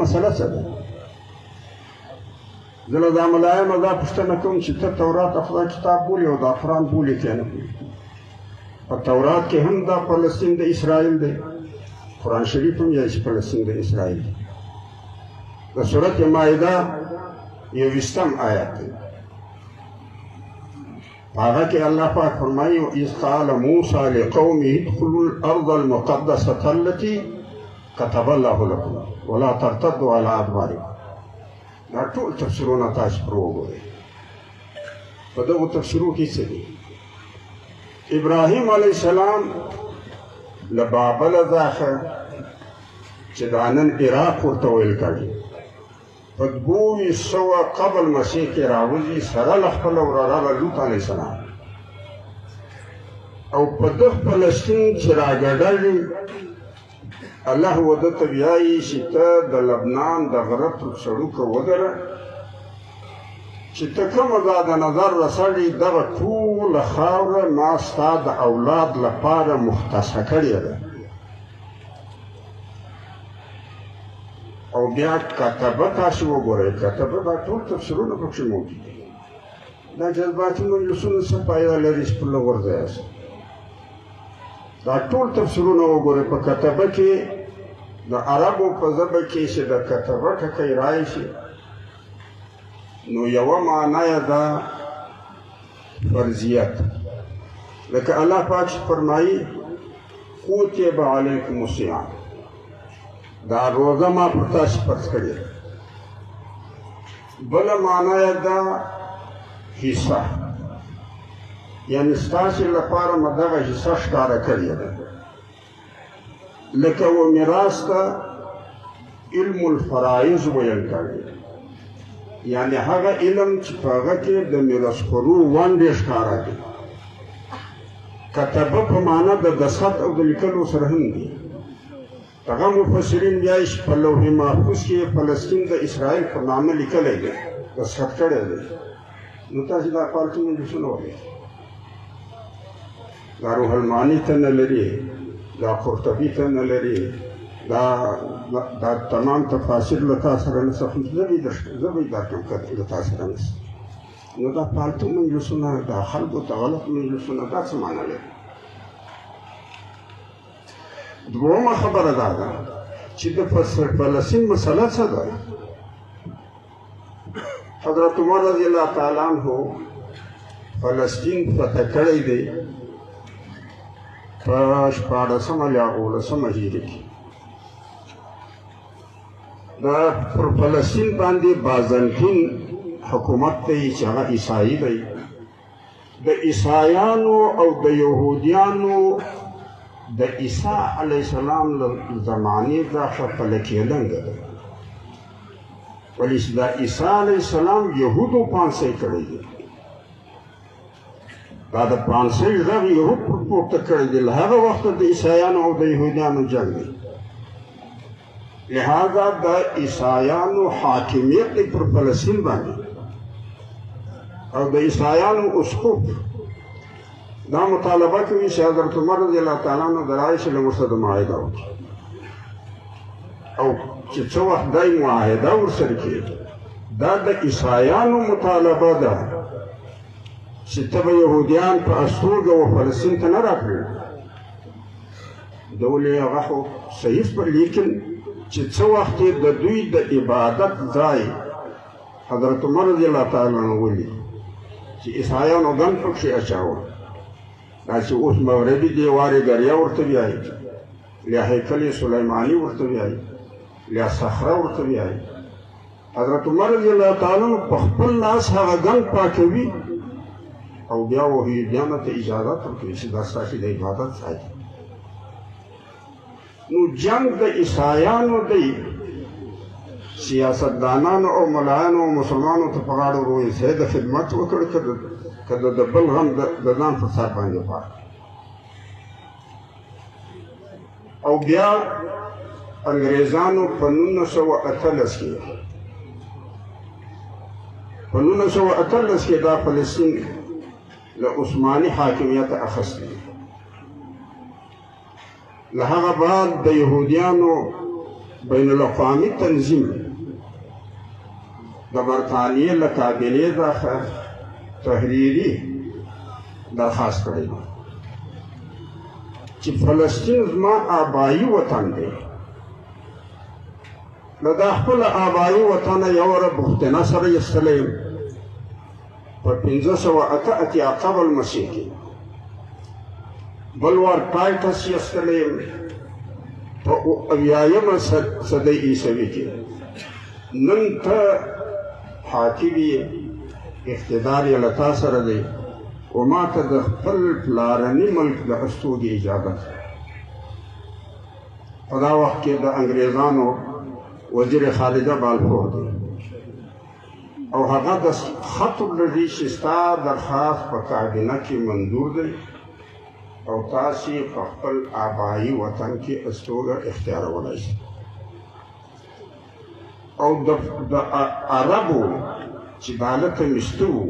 مسله څه ده؟ زه له دا ملایانو دا پوښتنه کوم چې ته تورات د خدای کتاب بولې او دا قرآن بولې که نه بولې؟ په تورات کې هم دا فلسطین د اسرائیل دی، قرآن شریف هم یایي چې فلسطین د اسرائیل دی. د سورت مائده 21 آیت دی، هغه کې الله پاک فرمایي اذ قال موسی لقومه ادخلوا الارض المقدسه التي كتب الله لكم ولا ترتدوا على ادباركم. دا ټول تفسیرونه تاسو پرې وګورئ. په دغو تفسیرو کې څه دي؟ ابراهیم علیه السلام له بابله څخه چې دا نن عراق ورته ویل کېږي په 2200 قبل مسیح کې راوځي سره له خپل وراره لوط علیه السلام او په دغه فلسطین چې راګډلي الله وده ته وایي چې ته د لبنان د غره پر سړکه ودره چې ته کومه دا د نظر رسړي دغه ټوله خاوره ما ستا د اولاد لپاره مختصه کړې ده او بیا کتبه تاسو وګورئ. کتبه دا ټول تفسیرونه پکې موجود دي. دا جذباتي مجلسونه څه پایده لري چې پر غورځي است. دا ټول تفسیرونه وګورئ. په کتبه کې د عربو په ژبه کې چې د کتبه ټکی راشي نو یوه معنا یې ده فرضیت، لکه الله پاک فرمایي کتب علیکم الصیام، دا روزه ما پر تاسو فرض کړې ده. بله معنا یې ده حصه، یعنې ستاسې لپاره مې دغه حصه ښکاره کړې ده. لکه و میراث ته علم الفرائض ویل کېږي، یعنې هغه علم چې په هغه کې د میراثخورو ونډې ښکاره دي. کتبه په معنا د دستخط او د لیکلو سره هم دي. هغه مفسرین وایي چې په لوح محفوظ کې فلسطین د اسرائیل په نامه لیکلی دی، دستخط کړی دی. نو تاسې دا فالتو مجلسونه وایئ، دا روح المعانی ته نه لري، دا قرطبي ته نه لري، دا تمام تفاسیر له تا سره نه څه زه به یې درکړم که له تا سره نه څه. نو دا فالتو مجلسونه دا خلکو ته غلط مجلسونه دا څه معنا لري؟ دویمه خبره دا ده چې د فلسطین مسله څه ده؟ حضرت عمر رضی الله تعالی عنہ فلسطین فتح کړی دی په 14 یا 15 هجري کې. دا پر فلسطین باندې بازنطین حکومت دی چې هغه عیسائی دی. د عیسایانو او د یهودیانو د عیسی علیه السلام زمانې څخه فلکېدنګه ده، ولې چې د عیسی علیه السلام یهودو پانسۍ کړی دی. دا د پانسۍ غږ یهود پورته کړی دی. له هغه وخته د عیسایانو او د یهودیانو جنګ دی. لہذا د عیسایانو حاکمیت دی پر فلسطین باندې او د عیسایانو اسقف دا مطالبه کوي چې حضرت عمر رضی الله تعالی عنہ د رایې له ورسره معاهده وکړي او چې څه وخت دی معاهده ورسره کوي. دا د عیسایانو مطالبه ده چې ته به یهودیان په استوګه و فلسطین ته نه راکړې. دولې هغه خو صحیح پر لیکن چې څه وخت د دوی د عبادت ځای حضرت عمر رضی الله تعالی عنہ ولي چې عیسایانو ګن پکښې اچاوه. دا چې اوس مغربي دیوار ګریا ورته وایي، یا هیکل سلیماني ورته وایي، یا صخره ورته وایي. حضرت عمر رضی الله تعالی عنہ په خپل لاس هغه ګن پاکوي او بیا وحیدیانو ته اجازه ورکوي چې دا ستاسې د عبادت ځای دی. نو جنگ د عیسایانو دی، سیاستدانانو او ملایانو او مسلمانانو ته په غاړه وروي چې د خدمت وکړ که د بل غم د ځان په سر باندې پاک. او بیا انګریزانو په 1918 کې دا فلسطین له عثماني حاکمیت اخیستی. له هغه بعد د یهودیانو بین الاقوامی تنظیم د برطانیې له کابینې دا تحریري درخواست کړی دی چې فلسطین زما آبایي وطن دی، له دا خپل آبایي وطنه یو واره بختنه سره ایستلی یم په 1588 قبل مسیح کې، بل وار ټایټس ایستلی یم په 80مه صدۍ عیسوي کې. نن ته حاکم یې، اقتدار یې له تا سره دی، و ما ته د خپل پلارني ملک د استوګې اجازه ده. په دا وخت کې د انګریزانو وزیر خارجه بالفور دی او هغه د خط ورلېږي چې ستا درخواست په کابینه کې منظور دی او تاسې په خپل آبایي وطن کې استوګه اختیارولی شئ. او د عربو چې دا هلته میشته وو،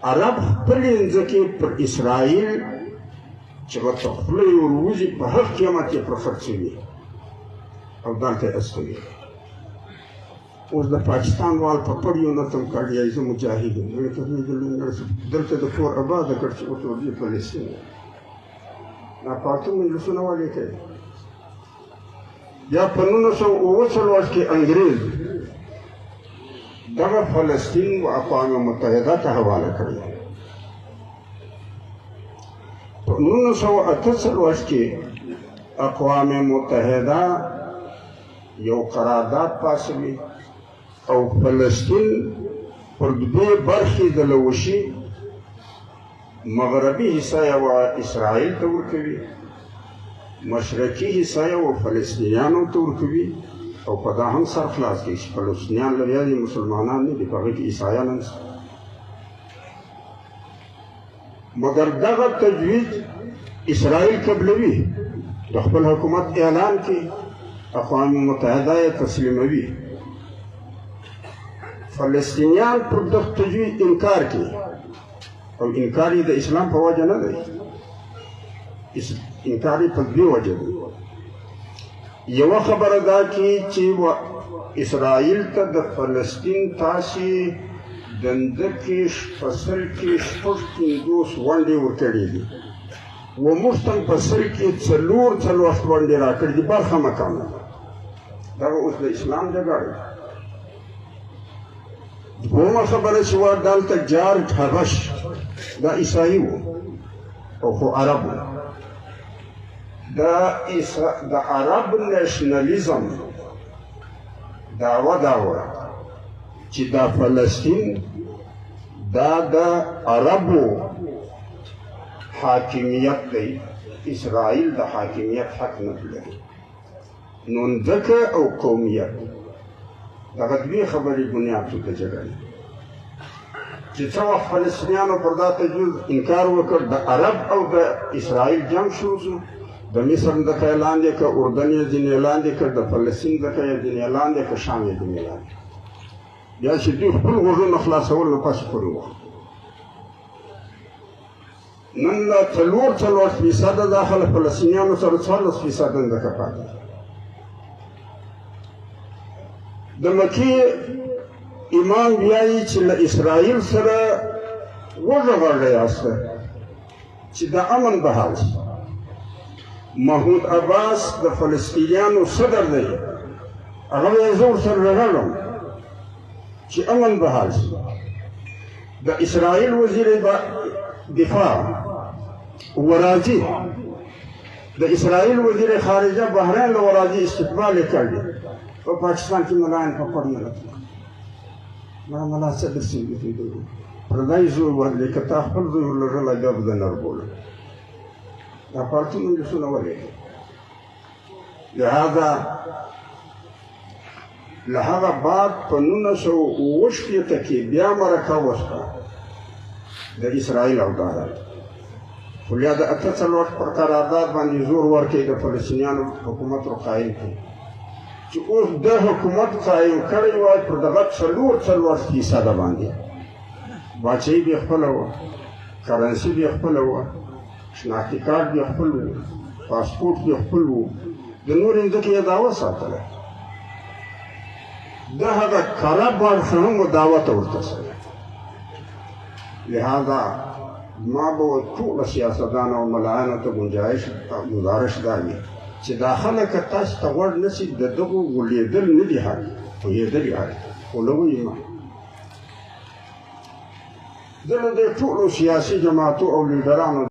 عرب خپلې ځمکې پر اسرائیل چې ورته خوله یې وروځي په هر قیمت یې پر خرڅوي او دلته یې استوي. اوس د پاکستان وال په پړیو نه تم کاږي، زه مجاهد یم، دلته د کور آباده کړ چې اوس ورځي فلسطین ناپاته مجلسونه ولې کوي. یا په 1939 کې انګریز دغه فلسطین و اقوام متحده ته حواله کړی. په 1948 کې اقوام متحده یو قرارداد پاسوي او فلسطین پر دوه برخې د لوشي، مغربي حصه یې اسرائیل ته ورکوي، مشرقي حصه یې فلسطینیانو ته ورکوي او په دا هم سر خلاص کوي چې فلسطینیان لري دي مسلمانان نه دي، په هغې کې عیسایان هم شته. مګر دغه تجویز اسرائیل قبلوي، د خپل حکومت اعلان کې اقوام متحده یې تسلیموي. فلسطینیان پر دغه تجویز انکار کوي او انکار یې د اسلام په وجه نه دی، انکار یې په دوې وجه دی. یوه خبره دا کې چې اسرائیل ته د فلسطین تاسې د ځمکې په سر کې 50 ونډې ورکړې دي و موږ ته په سر کې 40 ونډې راکړې دي، برخه مه کوه. دغه اوس د اسلام جګړه ده. دویمه خبره چې وه دلته جارج هبش دا عیسایي و او خو عرب و. د عرب نیشنلیزم دعوه دا وه چې دا فلسطین دا د عربو حاکمیت دی، اسرائیل د حاکمیت حق نه لري. نو ځکه او قومیت دغه دوې خبرې بنیاد شو د جګړې. چې څه وخت فلسطینیانو پر دا تجویز انکار وکړ، د عرب او د اسرائیل جنګ شروع شو. د مصر ځکه یې لاندې کړ، اردن یې ځینې لاندې کړ، د فلسطین ځکه یې ځینې لاندې کړ، شام یې ځینې لاندې. بیا چې دوی خپل غوږونه خلاصول نو پس پورې وخت نن لا 4% داخله فلسطینیانو سره 14% ځمکه پاتې. د مکې امام وایي چې له اسرائیل سره وغږړی یاسته چې د امن به حال شي. محمود عباس د فلسطینیانو صدر دی، هغه یې زه ورسره رغړم چې امن به حال شي. د اسرائیل وزیر دفاع وراجي، د اسرائیل وزیر خارجه بحرین له وراجي استقبال یې کړی. په پاکستان کې ملایان په پړ نه راځي، ملا څه درسي دي پردای زوی ورلې که تا خپل زوی ورلرلی بیا به زه نه وربولم. دا پارتون مجلسونه ولې لهذا له هغه بعد په 1968 کې بیا مرکه وشوه د اسرائیل او د عرب. خو بیا د 48 پر قرارداد باندې زور ورکړي د فلسطینیانو حکومت رو قایم کړي چې اوس د حکومت قایم کړی وای پر دغه 4% باندې. باچهي بې خپله وه، کرنسي بې خپله وه، شناختي کارت بې خپل و، پاسپورټ بې خپل و، د د نورې ځمکې یې دعوه ساتلی د هغه کره بړ هم دعوت ورته سوی لهذا ما به ټوله سیاستدان او ملایانو ته ګزارش دا وي چې دا خلک تاسو ته غوږ نشي د دغو غولېدل نه دي حق پوهېدل یې حق خو نه وایي ما زه د دې ټولو سیاسي جماعتو او لیډرانو